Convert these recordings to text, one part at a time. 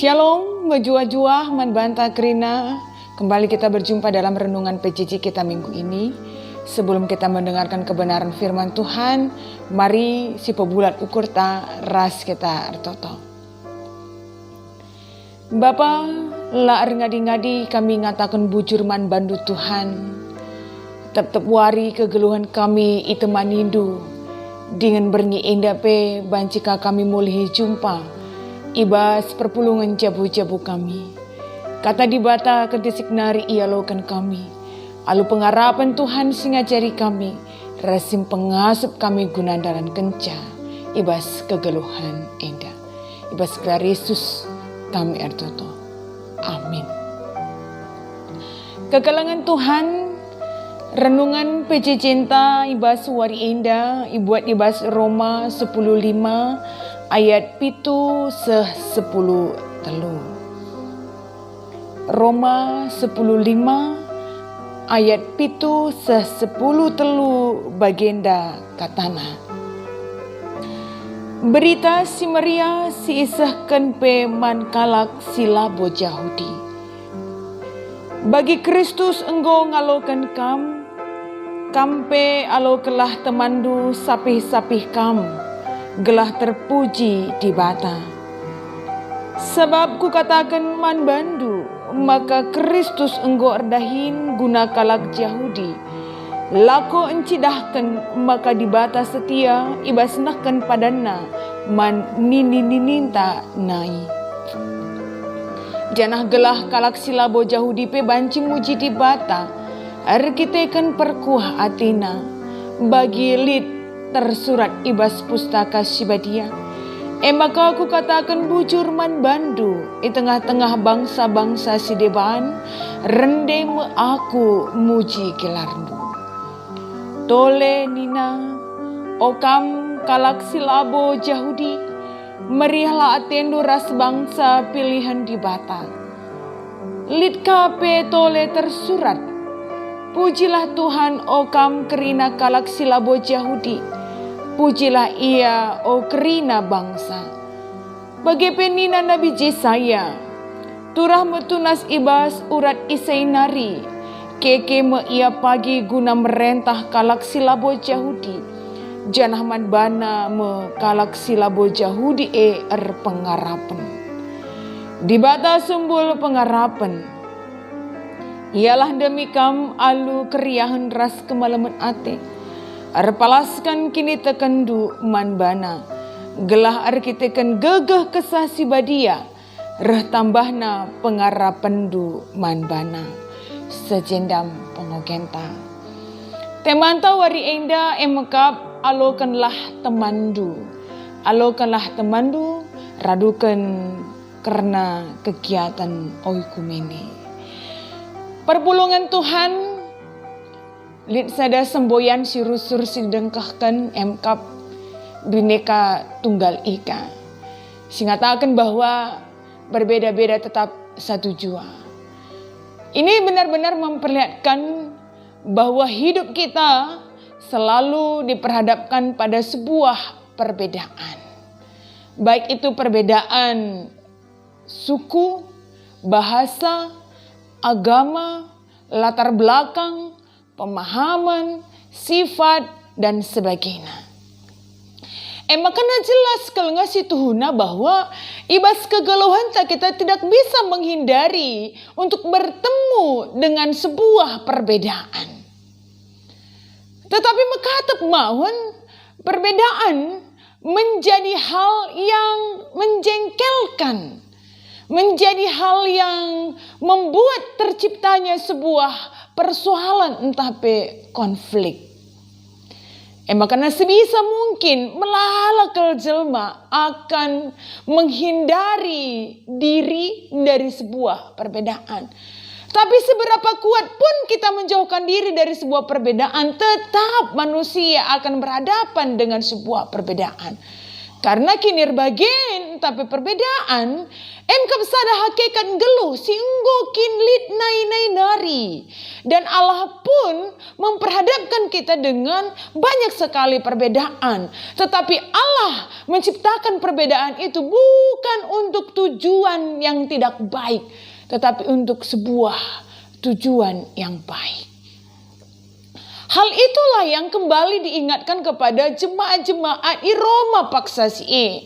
Shalom, menjua-jua, manbanta krina. Kembali kita berjumpa dalam renungan PJJ kita minggu ini. Sebelum kita mendengarkan kebenaran firman Tuhan, mari si pebulat ukur ta ras kita ertoto. Bapa, la ngadi-ngadi kami ngatakan bujur man bandu Tuhan. Tetap wari kegeluhan kami itemanindu. Dengan berngi endape bancika kami mulai jumpa. Ibas perpulungan jabu-jabu kami. Kata dibata kedisik nari ialokan kami. Alu pengharapan Tuhan singajari kami. Rasim pengasup kami gunandaran kenca. Ibas kegeluhan endah. Ibas gelar Yesus kami ertoto. Amin. Kegalangan Tuhan. Renungan PJ Cinta ibas wari endah. Ibuat ibas Roma 10:5. Ayat pitu 10 telu. Roma 10:5 ayat pitu 10 telu bagenda katana. Berita si Maria si isahkan pe man kalak sila bojahudi. Bagi Kristus enggo ngalokan kampe alo kelah temandu sapih-sapih kam. Gelah terpuji di bata. Sebab ku katakan man bandu, maka Kristus enggo erdahin guna kalak Yahudi. Lako encidahkan maka di bata setia ibasnahkan padana man nininta nai. Janah gelah kalak silabo Yahudi pe banci muji di bata. Arkitekan perkuah atina bagi lid tersurat ibas pustaka Sibadia. Maka aku katakan bujur man bandu di tengah-tengah bangsa-bangsa sideban rende me aku muji gelarmu. Tole nina okam kalak silabo Yahudi meriahlah atendo ras bangsa pilihan di bata. Lid kape tole tersurat pujilah Tuhan okam kerina kalak silabo Yahudi. Pujilah ia, o kerina bangsa. Bagi penina Nabi Jesaya, turah metunas ibas urat isainari, keke me ia pagi guna merentah kalak silabo Yahudi. Janah man bana me kalak silabo Yahudi pengarapan. Di bata sumbul pengarapan, ialah demi kam alu keriahan ras kemalaman ate. Arpalaskan kini tekendu man bana. Gelah arkitekan gegeh kesah sibadia. Reh tambahna pengarapendu man bana. Sejendam pengogenta. Temanta wari enda emekap alokanlah temandu. Alokanlah temandu radukan karena kegiatan oikumene. Perpulungan Tuhan lid sada semboyan si rusur si dengkahkan emkap bineka tunggal ika. Singatakan bahwa berbeda-beda tetap satu jua. Ini benar-benar memperlihatkan bahwa hidup kita selalu diperhadapkan pada sebuah perbedaan. Baik itu perbedaan suku, bahasa, agama, latar belakang, pemahaman, sifat, dan sebagainya. Makanya jelas kalau ngasih tuhuna bahwa ibas kegeluhan kita tidak bisa menghindari untuk bertemu dengan sebuah perbedaan. Tetapi mekatep mawon perbedaan menjadi hal yang menjengkelkan. Menjadi hal yang membuat terciptanya sebuah persoalan entah pe konflik. Makanya sebisa mungkin melalakal jelma akan menghindari diri dari sebuah perbedaan. Tapi seberapa kuat pun kita menjauhkan diri dari sebuah perbedaan, tetap manusia akan berhadapan dengan sebuah perbedaan. Karena kinir bagian tapi perbedaan, engkau sada hakikat geluh singgo kinlit nai nari. Dan Allah pun memperhadapkan kita dengan banyak sekali perbedaan. Tetapi Allah menciptakan perbedaan itu bukan untuk tujuan yang tidak baik, tetapi untuk sebuah tujuan yang baik. Hal itulah yang kembali diingatkan kepada jemaat-jemaat di Roma paksasi.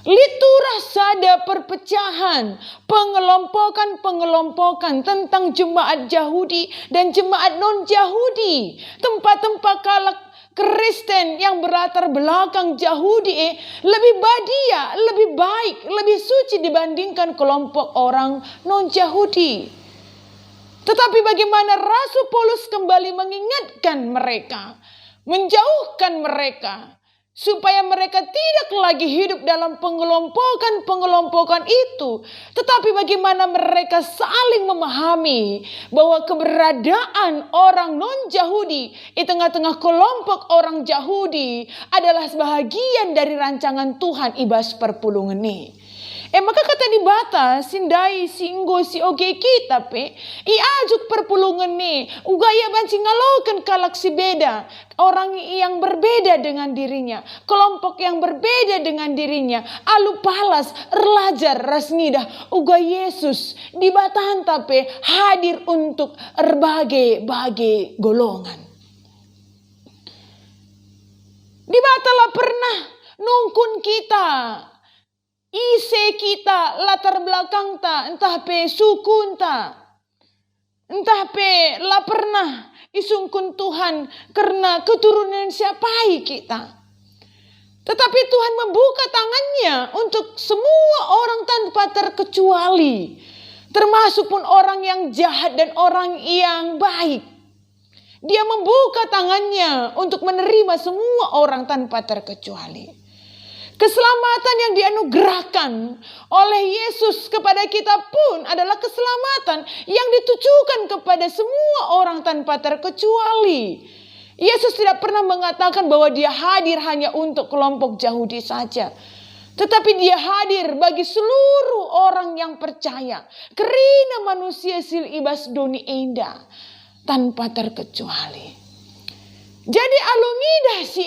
Liturah sada perpecahan, pengelompokan tentang jemaat Yahudi dan jemaat non-Yahudi. Tempat-tempat kalak Kristen yang berlatar belakang Yahudi lebih badia, lebih baik, lebih suci dibandingkan kelompok orang non-Yahudi. Tetapi bagaimana Rasul Paulus kembali mengingatkan mereka, menjauhkan mereka, supaya mereka tidak lagi hidup dalam pengelompokan itu. Tetapi bagaimana mereka saling memahami bahwa keberadaan orang non-Yahudi di tengah-tengah kelompok orang Yahudi adalah sebahagian dari rancangan Tuhan ibas perpulungan ini. Maka kata dibata sindai singgo si oge kita pe ajuk perpulungan ni ugaya banci ngalokan kalak si beda, orang yang berbeda dengan dirinya, kelompok yang berbeda dengan dirinya, alu palas erlajar rasnidah uga Yesus dibatahan tapi hadir untuk berbagai golongan. Dibatalah pernah nungkun kita, ise kita, latar belakang ta, entah pe sukun ta, entah pe la pernah isungkun Tuhan karena keturunan siapai kita. Tetapi Tuhan membuka tangannya untuk semua orang tanpa terkecuali, termasuk pun orang yang jahat dan orang yang baik. Dia membuka tangannya untuk menerima semua orang tanpa terkecuali. Keselamatan yang dianugerahkan oleh Yesus kepada kita pun adalah keselamatan yang ditujukan kepada semua orang tanpa terkecuali. Yesus tidak pernah mengatakan bahwa dia hadir hanya untuk kelompok Yahudi saja. Tetapi dia hadir bagi seluruh orang yang percaya. Kerina manusia sil ibas doni enda tanpa terkecuali. Jadi alungidah si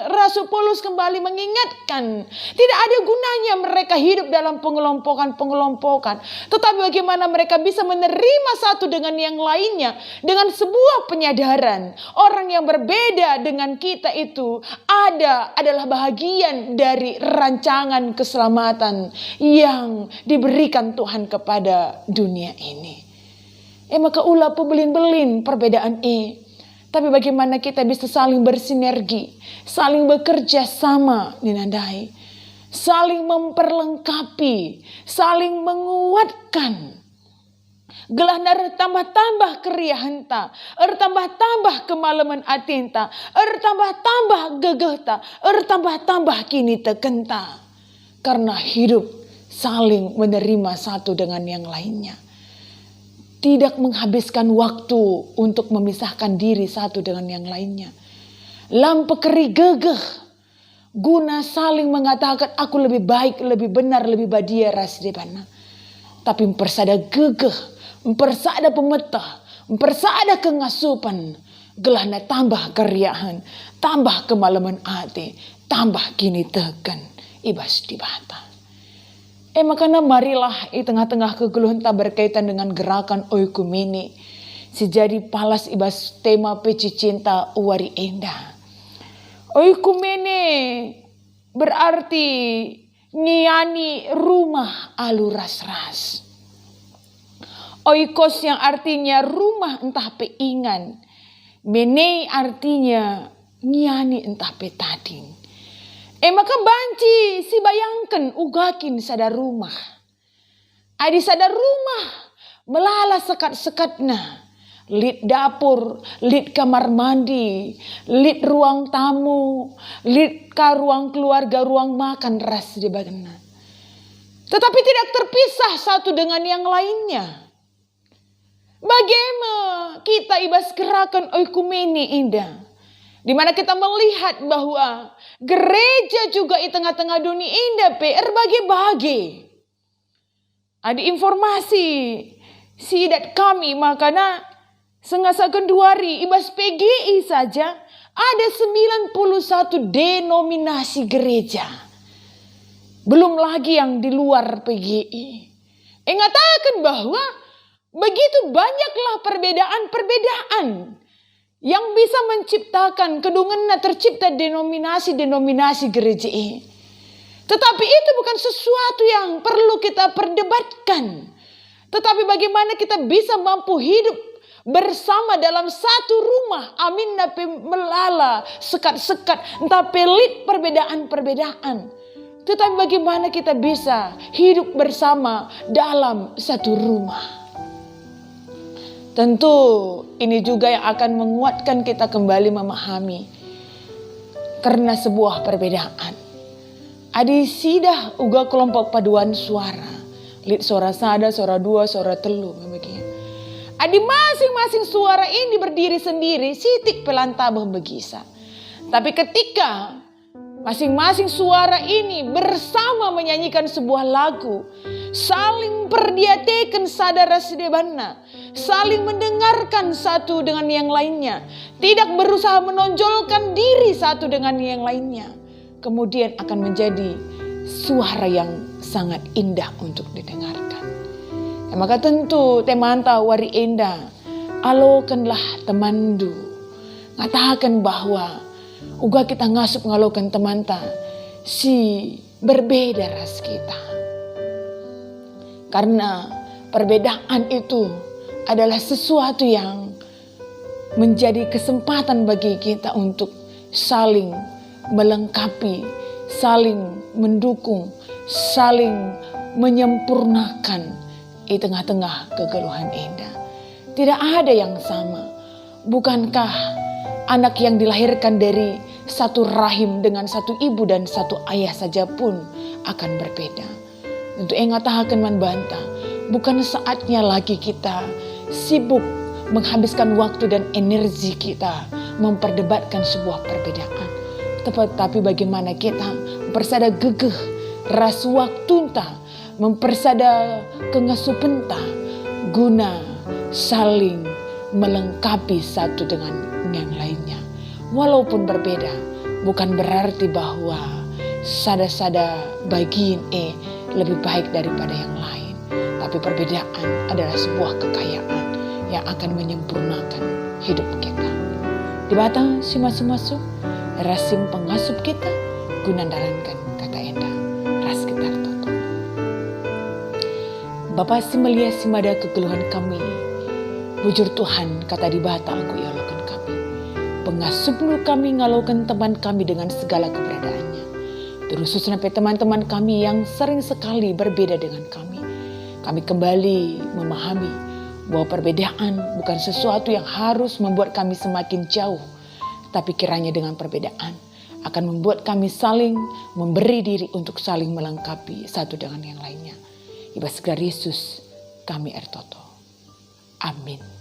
Rasul Paulus kembali mengingatkan, tidak ada gunanya mereka hidup dalam pengelompokan. Tetapi bagaimana mereka bisa menerima satu dengan yang lainnya dengan sebuah penyadaran. Orang yang berbeda dengan kita itu adalah bahagian dari rancangan keselamatan yang diberikan Tuhan kepada dunia ini. Maka ulah pebelin-belin perbedaan tapi bagaimana kita bisa saling bersinergi, saling bekerja sama ninandai, saling memperlengkapi, saling menguatkan. Gelah nar tambah-tambah keriahanta, tambah-tambah kemalaman atinta, tambah-tambah gegehta, tambah-tambah kini tekenta. Karena hidup saling menerima satu dengan yang lainnya. Tidak menghabiskan waktu untuk memisahkan diri satu dengan yang lainnya. Lampu keri gegeh. Guna saling mengatakan aku lebih baik, lebih benar, lebih badia rasdebana. Tapi mempersada gegeh, mempersada pemetah, mempersada kengasupan. Gelahna tambah keriahan, tambah kemalaman hati, tambah kini tekan ibas dibata. Makanya marilah di tengah-tengah kegeluhan tak berkaitan dengan gerakan oikumene. Sejadi palas ibas tema peci cinta uwari endah. Oikumene berarti ngiyani rumah alu ras-ras. Oikos yang artinya rumah entah peingan. Mene artinya ngiyani entah petading. Maka banci si bayangkan ugakin sada rumah. Adi sada rumah melala sekat-sekatna. Lid dapur, lid kamar mandi, lid ruang tamu, lid ka ruang keluarga, ruang makan ras di bagana. Tetapi tidak terpisah satu dengan yang lainnya. Bagaimana kita ibas gerakan oikumene indah. Di mana kita melihat bahwa gereja juga di tengah-tengah dunia indah berbagi-bagi. Ada informasi sidat kami makanya sengasakan 2 ibas PGI saja ada 91 denominasi gereja. Belum lagi yang di luar PGI. Mengatakan bahwa begitu banyaklah perbedaan-perbedaan yang bisa menciptakan kedungannya tercipta denominasi-denominasi gereja ini. Tetapi itu bukan sesuatu yang perlu kita perdebatkan. Tetapi bagaimana kita bisa mampu hidup bersama dalam satu rumah. Amin nape melala sekat-sekat entah pelit perbedaan-perbedaan. Tetapi bagaimana kita bisa hidup bersama dalam satu rumah. Tentu ini juga yang akan menguatkan kita kembali memahami. Karena sebuah perbedaan. Adi sidah uga kelompok paduan suara. Lid suara sada, suara dua, suara telu. Adi masing-masing suara ini berdiri sendiri. Sitik pelantabah begisa. Tapi ketika masing-masing suara ini bersama menyanyikan sebuah lagu. Saling perdiatekan sadara sedebana. Saling mendengarkan satu dengan yang lainnya. Tidak berusaha menonjolkan diri satu dengan yang lainnya. Kemudian akan menjadi suara yang sangat indah untuk didengarkan. Maka tentu temanta wari indah. Alokanlah temandu. Ngatakan bahwa uga kita ngasup ngalokan temanta. Si berbeda ras kita. Karena perbedaan itu adalah sesuatu yang menjadi kesempatan bagi kita untuk saling melengkapi, saling mendukung, saling menyempurnakan di tengah-tengah kegeluhan indah. Tidak ada yang sama. Bukankah anak yang dilahirkan dari satu rahim dengan satu ibu dan satu ayah saja pun akan berbeda. Untuk mengatakan membantah, bukan saatnya lagi kita sibuk menghabiskan waktu dan energi kita memperdebatkan sebuah perbedaan. Tetapi bagaimana kita mempersada gegeh ras waktunta, mempersada kengasupenta guna saling melengkapi satu dengan yang lainnya. Walaupun berbeda, bukan berarti bahwa sada-sada bagian lebih baik daripada yang lain. Tapi perbedaan adalah sebuah kekayaan yang akan menyempurnakan hidup kita. Di batang si masuk-masuk, rasim pengasup kita, gunandarankan kata enda, ras kita toto. Bapa si melihat si mada kegeluhan kami, bujur Tuhan kata di bata angku ialokan kami. Pengasup kami ngalokan teman kami dengan segala keberadaannya. Terus sampai teman-teman kami yang sering sekali berbeda dengan kami. Kami kembali memahami bahwa perbedaan bukan sesuatu yang harus membuat kami semakin jauh. Tapi kiranya dengan perbedaan akan membuat kami saling memberi diri untuk saling melengkapi satu dengan yang lainnya. Ibas Yesus kami ertoto. Amin.